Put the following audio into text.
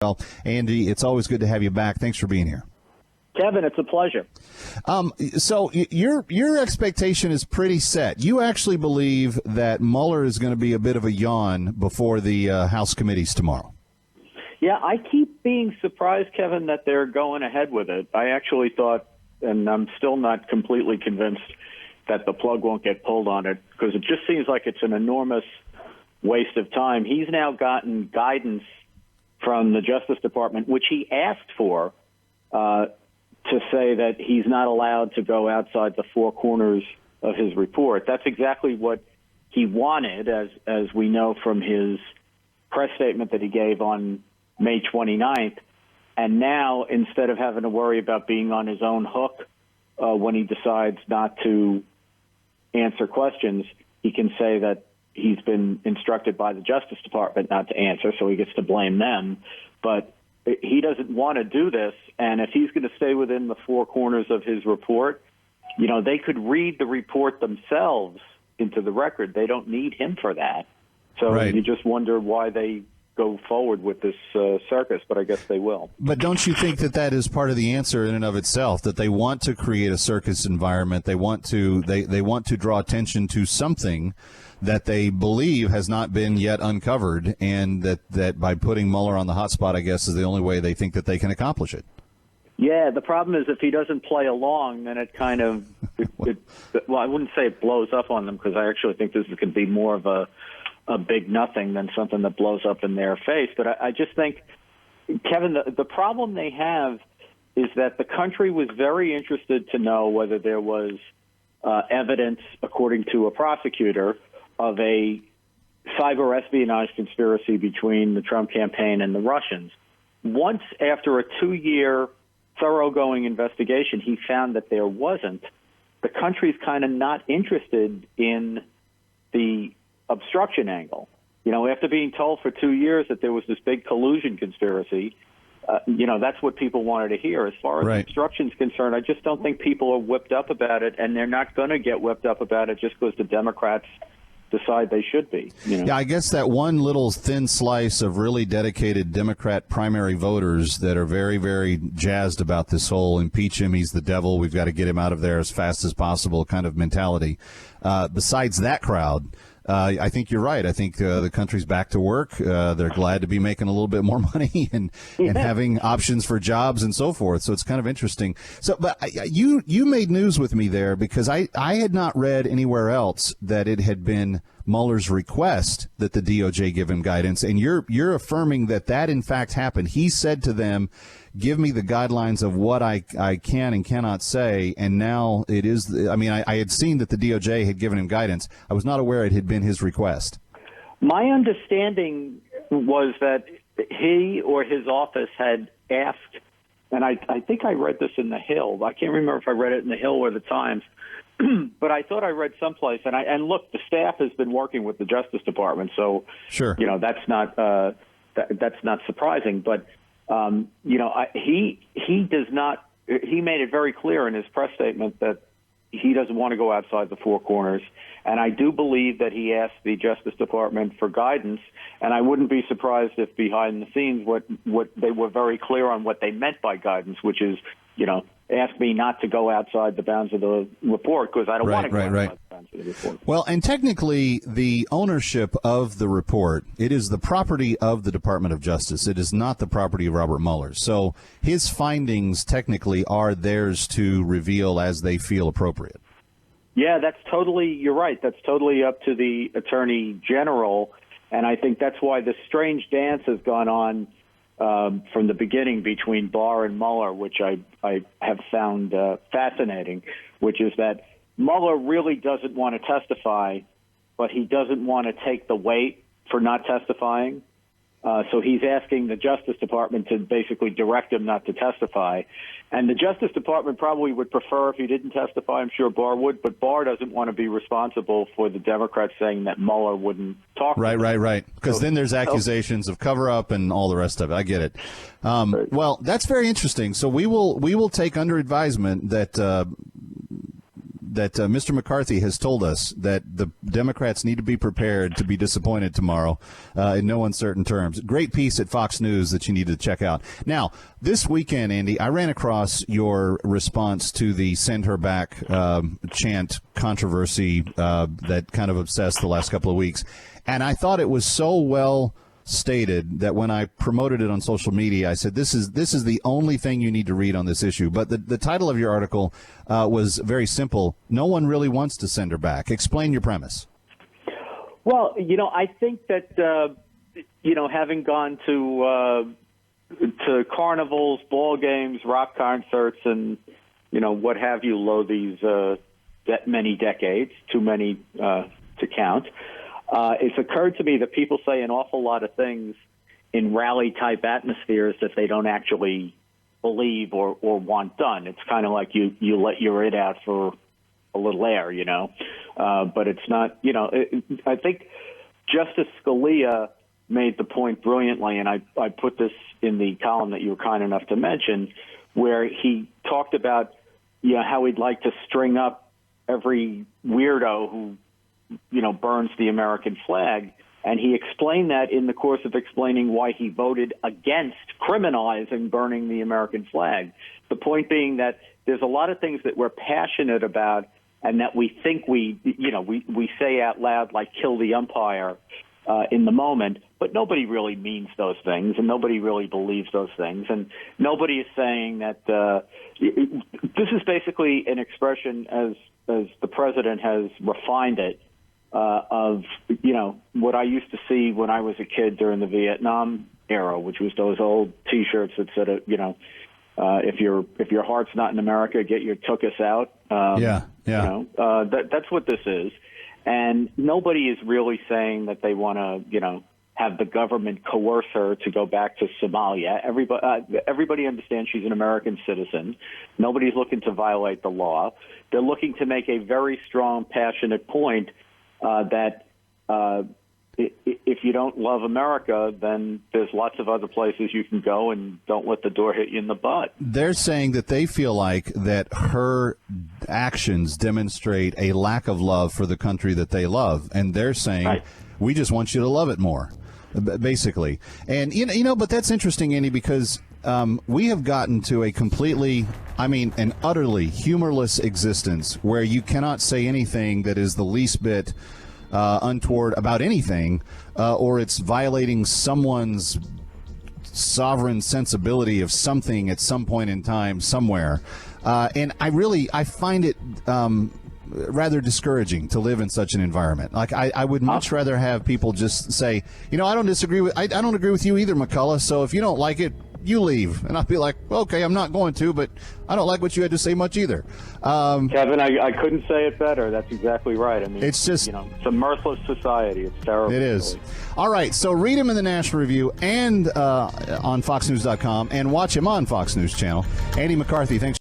Well, Andy, it's always good to have you back. Thanks for being here. Kevin, it's a pleasure. So your expectation is pretty set. You actually believe that Mueller is going to be a bit of a yawn before the House committees tomorrow. Yeah, I keep being surprised, Kevin, that they're going ahead with it. I actually thought, and I'm still not completely convinced, that the plug won't get pulled on it, because it just seems like it's an enormous waste of time. He's now gotten guidance from the Justice Department, which he asked for, to say that he's not allowed to go outside the four corners of his report. That's exactly what he wanted, as we know from his press statement that he gave on May 29th. And now, instead of having to worry about being on his own hook when he decides not to answer questions, he can say that he's been instructed by the Justice Department not to answer, so he gets to blame them. But he doesn't want to do this, and if he's going to stay within the four corners of his report, they could read the report themselves into the record. They don't need him for that. So You just wonder why they go forward with this circus, but I guess they will. But don't you think that is part of the answer in and of itself, that they want to create a circus environment? They want to they want to draw attention to something that they believe has not been yet uncovered, and that by putting Mueller on the hot spot, I guess, is the only way they think that they can accomplish it. Yeah, the problem is if he doesn't play along, then it kind of, well, I wouldn't say it blows up on them, because I actually think this could be more of a big nothing than something that blows up in their face. But I just think, Kevin, the problem they have is that the country was very interested to know whether there was evidence, according to a prosecutor, of a cyber espionage conspiracy between the Trump campaign and the Russians. Once, after a 2-year thoroughgoing investigation, he found that there wasn't. The country's kind of not interested in the obstruction angle. After being told for 2 years that there was this big collusion conspiracy, that's what people wanted to hear. As far as obstruction is concerned, I just don't think people are whipped up about it, and they're not going to get whipped up about it just because the Democrats decide they should be. Yeah, I guess that one little thin slice of really dedicated Democrat primary voters that are very, very jazzed about this whole impeach him, he's the devil, we've got to get him out of there as fast as possible kind of mentality. Besides that crowd, I think you're right. I think the country's back to work. They're glad to be making a little bit more money and having options for jobs and so forth. So it's kind of interesting. So, but you made news with me there, because I had not read anywhere else that it had been Mueller's request that the DOJ give him guidance, and you're affirming that in fact happened. He said to them, give me the guidelines of what I can and cannot say, and now it is. I had seen that the DOJ had given him guidance. I was not aware it had been his request. My understanding was that he or his office had asked, and I think I read this in the Hill. I can't remember if I read it in the Hill or the Times, but I thought I read someplace. And look, the staff has been working with the Justice Department, so sure, that's not surprising. But he does not. He made it very clear in his press statement that he doesn't want to go outside the four corners. And I do believe that he asked the Justice Department for guidance. And I wouldn't be surprised if behind the scenes what they were very clear on what they meant by guidance, which is, ask me not to go outside the bounds of the report, because I don't want to go outside the bounds of the report. Well, and technically the ownership of the report, it is the property of the Department of Justice. It is not the property of Robert Mueller. So his findings technically are theirs to reveal as they feel appropriate. Yeah, you're right. That's totally up to the Attorney General. And I think that's why this strange dance has gone on from the beginning between Barr and Mueller, which I have found fascinating, which is that Mueller really doesn't want to testify, but he doesn't want to take the weight for not testifying. So he's asking the Justice Department to basically direct him not to testify. And the Justice Department probably would prefer if he didn't testify. I'm sure Barr would, but Barr doesn't want to be responsible for the Democrats saying that Mueller wouldn't talk. Right. Because then there's accusations of cover-up and all the rest of it. I get it. Well, that's very interesting. So we will take under advisement that that Mr. McCarthy has told us that the Democrats need to be prepared to be disappointed tomorrow in no uncertain terms. Great piece at Fox News that you need to check out. Now, this weekend, Andy, I ran across your response to the send her back chant controversy that kind of obsessed the last couple of weeks. And I thought it was so well stated that when I promoted it on social media, I said, this is the only thing you need to read on this issue. But the title of your article was very simple. No one really wants to send her back. Explain your premise. Well, I think that, having gone to carnivals, ball games, rock concerts, and, what have you, these many decades, too many to count, it's occurred to me that people say an awful lot of things in rally-type atmospheres that they don't actually believe or want done. It's kind of like you let your it out for a little air, but it's not, I think Justice Scalia made the point brilliantly, and I put this in the column that you were kind enough to mention, where he talked about how he'd like to string up every weirdo who burns the American flag. And he explained that in the course of explaining why he voted against criminalizing burning the American flag. The point being that there's a lot of things that we're passionate about and that we think we say out loud, like kill the umpire in the moment, but nobody really means those things and nobody really believes those things. And nobody is saying that this is basically an expression, as the president has refined it, of what I used to see when I was a kid during the Vietnam era, which was those old T-shirts that said, if your heart's not in America, get your tuchus out. That's what this is, and nobody is really saying that they want to have the government coerce her to go back to Somalia. Everybody understands she's an American citizen. Nobody's looking to violate the law. They're looking to make a very strong, passionate point that if you don't love America, then there's lots of other places you can go, and don't let the door hit you in the butt. They're saying that they feel like that her actions demonstrate a lack of love for the country that they love, and they're saying, right, we just want you to love it more, basically. And, but that's interesting, Andy, because we have gotten to a completely, an utterly humorless existence where you cannot say anything that is the least bit untoward about anything, or it's violating someone's sovereign sensibility of something at some point in time somewhere. And I find it rather discouraging to live in such an environment. Like I would much rather have people just say, I don't agree with you either, McCullough. So if you don't like it, you leave. And I'll be like, okay, I'm not going to, but I don't like what you had to say much either. Kevin, I couldn't say it better. That's exactly right. It's just, it's a mirthless society. It's terrible. It is. Really. All right. So read him in the National Review and on FoxNews.com, and watch him on Fox News Channel. Andy McCarthy, thanks.